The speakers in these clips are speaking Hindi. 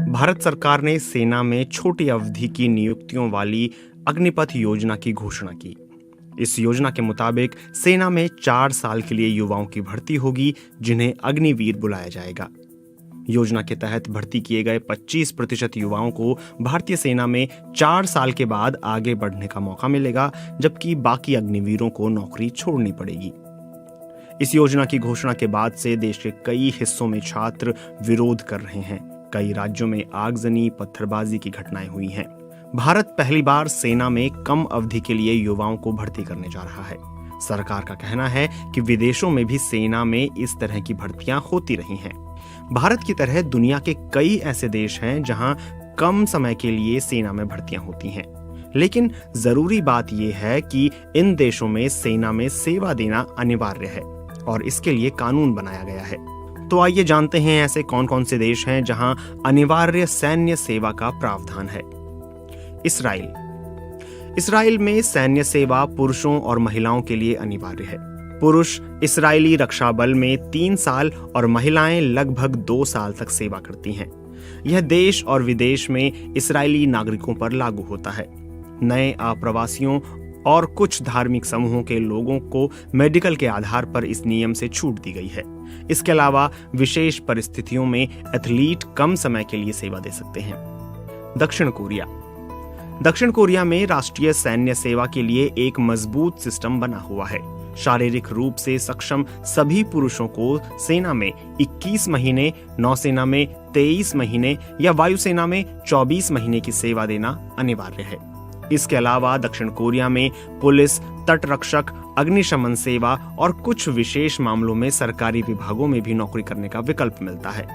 भारत सरकार ने सेना में छोटी अवधि की नियुक्तियों वाली अग्निपथ योजना की घोषणा की। इस योजना के मुताबिक सेना में 4 साल के लिए युवाओं की भर्ती होगी, जिन्हें अग्निवीर बुलाया जाएगा। योजना के तहत भर्ती किए गए 25% युवाओं को भारतीय सेना में 4 साल के बाद आगे बढ़ने का मौका मिलेगा, जबकि बाकी अग्निवीरों को नौकरी छोड़नी पड़ेगी। इस योजना की घोषणा के बाद से देश के कई हिस्सों में छात्र विरोध कर रहे हैं। कई राज्यों में आगजनी, पत्थरबाजी की घटनाएं हुई हैं। भारत पहली बार सेना में कम अवधि के लिए युवाओं को भर्ती करने जा रहा है। सरकार का कहना है कि विदेशों में भी सेना में इस तरह की भर्तियां होती रही हैं। भारत की तरह दुनिया के कई ऐसे देश हैं जहां कम समय के लिए सेना में भर्तियां होती हैं। लेकिन जरूरी बात यह है कि इन देशों में सेना में सेवा देना अनिवार्य है और इसके लिए कानून बनाया गया है। तो आइए जानते हैं ऐसे कौन कौन से देश हैं जहां अनिवार्य सैन्य सेवा का प्रावधान है। इसराइल में सैन्य सेवा पुरुषों और महिलाओं के लिए अनिवार्य है। पुरुष इस्राएली रक्षा बल में 3 साल और महिलाएं लगभग 2 साल तक सेवा करती हैं। यह देश और विदेश में इस्राएली नागरिकों पर लागू होता है। नए आप्रवासियों और कुछ धार्मिक समूहों के लोगों को मेडिकल के आधार पर इस नियम से छूट दी गई है। इसके अलावा विशेष परिस्थितियों में एथलीट कम समय के लिए सेवा दे सकते हैं। दक्षिण कोरिया में राष्ट्रीय सैन्य सेवा के लिए एक मजबूत सिस्टम बना हुआ है। शारीरिक रूप से सक्षम सभी पुरुषों को सेना में 21 महीने, नौसेना में 23 महीने या वायुसेना में 24 महीने की सेवा देना अनिवार्य है। इसके अलावा दक्षिण कोरिया में पुलिस, तटरक्षक, अग्निशमन सेवा और कुछ विशेष मामलों में सरकारी विभागों में भी नौकरी करने का विकल्प मिलता है।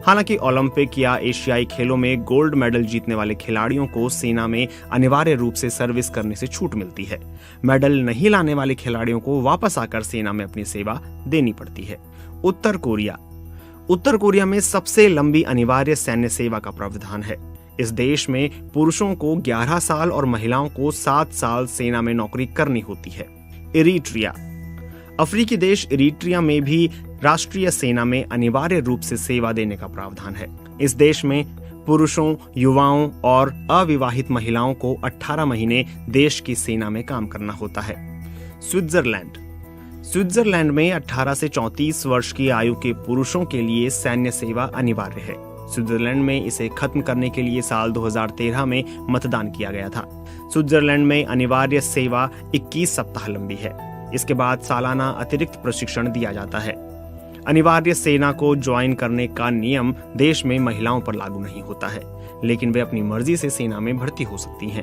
हालांकि ओलंपिक या एशियाई खेलों में गोल्ड मेडल जीतने वाले खिलाड़ियों को सेना में अनिवार्य रूप से सर्विस करने से छूट मिलती है। मेडल नहीं लाने वाले खिलाड़ियों को वापस आकर सेना में अपनी सेवा देनी पड़ती है। उत्तर कोरिया में सबसे लंबी अनिवार्य सैन्य सेवा का प्रावधान है। इस देश में पुरुषों को 11 साल और महिलाओं को 7 साल सेना में नौकरी करनी होती है। अफ्रीकी देश इरिट्रिया में भी राष्ट्रीय सेना में अनिवार्य रूप से सेवा देने का प्रावधान है। इस देश में पुरुषों, युवाओं और अविवाहित महिलाओं को 18 महीने देश की सेना में काम करना होता है। स्विट्जरलैंड में 18 से 34 वर्ष की आयु के पुरुषों के लिए सैन्य सेवा अनिवार्य है। स्विट्जरलैंड में इसे खत्म करने के लिए साल 2013 में मतदान किया गया था। स्विट्जरलैंड में अनिवार्य सेवा 21 सप्ताह लंबी है। इसके बाद सालाना अतिरिक्त प्रशिक्षण दिया जाता है। अनिवार्य सेना को ज्वाइन करने का नियम देश में महिलाओं पर लागू नहीं होता है, लेकिन वे अपनी मर्जी से सेना में भर्ती हो सकती हैं।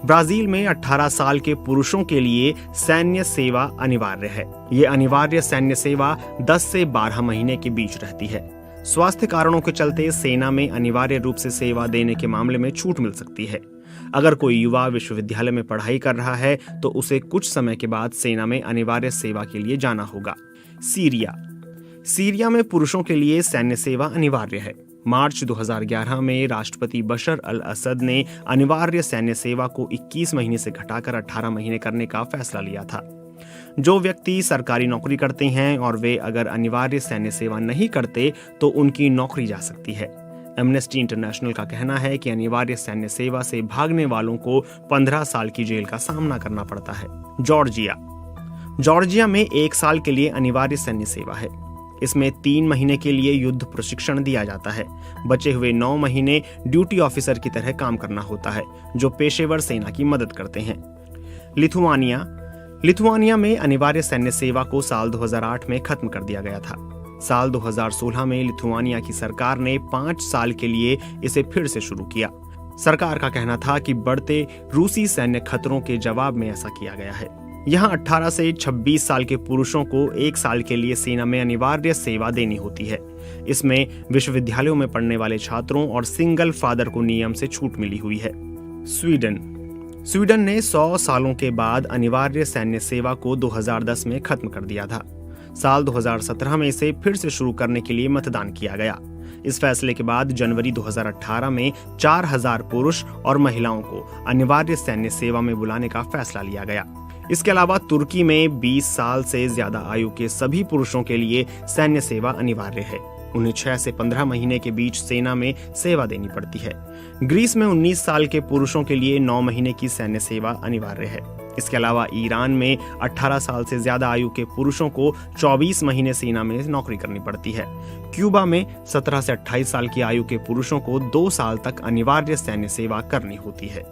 ब्राजील में 18 साल के पुरुषों के लिए सैन्य सेवा अनिवार्य है। ये अनिवार्य सैन्य सेवा 10 से 12 महीने के बीच रहती है। स्वास्थ्य कारणों के चलते सेना में अनिवार्य रूप से सेवा देने के मामले में छूट मिल सकती है। अगर कोई युवा विश्वविद्यालय में पढ़ाई कर रहा है तो उसे कुछ समय के बाद सेना में अनिवार्य सेवा के लिए जाना होगा। सीरिया में पुरुषों के लिए सैन्य सेवा अनिवार्य है। मार्च 2011 में राष्ट्रपति बशर अल असद ने अनिवार्य सैन्य सेवा को 21 महीने से घटाकर 18 महीने करने का फैसला लिया था। जो व्यक्ति सरकारी नौकरी करते हैं और वे अगर अनिवार्य सैन्य सेवा नहीं करते तो उनकी नौकरी जा सकती है। एमनेस्टी इंटरनेशनल का कहना है कि अनिवार्य सैन्य सेवा से भागने वालों को 15 साल की जेल का सामना करना पड़ता है। जॉर्जिया में 1 साल के लिए अनिवार्य सैन्य सेवा है। इसमें 3 महीने के लिए युद्ध प्रशिक्षण दिया जाता है। बचे हुए 9 महीने ड्यूटी ऑफिसर की तरह काम करना होता है, जो पेशेवर सेना की मदद करते हैं। लिथुआनिया में अनिवार्य सैन्य सेवा को साल 2008 में खत्म कर दिया गया था। साल 2016 में लिथुआनिया की सरकार ने 5 साल के लिए इसे फिर से शुरू किया। सरकार का कहना था कि बढ़ते रूसी सैन्य खतरों के जवाब में ऐसा किया गया है। यहाँ 18 से 26 साल के पुरुषों को 1 साल के लिए सेना में अनिवार्य सेवा देनी होती है। इसमें विश्वविद्यालयों में पढ़ने वाले छात्रों और सिंगल फादर को नियम से छूट मिली हुई है। स्वीडन ने 100 सालों के बाद अनिवार्य सैन्य सेवा को 2010 में खत्म कर दिया था। साल 2017 में इसे फिर से शुरू करने के लिए मतदान किया गया। इस फैसले के बाद जनवरी 2018 में 4000 पुरुष और महिलाओं को अनिवार्य सैन्य सेवा में बुलाने का फैसला लिया गया। इसके अलावा तुर्की में 20 साल से ज्यादा आयु के सभी पुरुषों के लिए सैन्य सेवा अनिवार्य है। उन्हें 6 से 15 महीने के बीच सेना में सेवा देनी पड़ती है। ग्रीस में 19 साल के पुरुषों के लिए 9 महीने की सैन्य सेवा अनिवार्य है। इसके अलावा ईरान में 18 साल से ज्यादा आयु के पुरुषों को 24 महीने सेना में नौकरी करनी पड़ती है। क्यूबा में 17 से 28 साल की आयु के पुरुषों को 2 साल तक अनिवार्य सैन्य सेवा करनी होती है।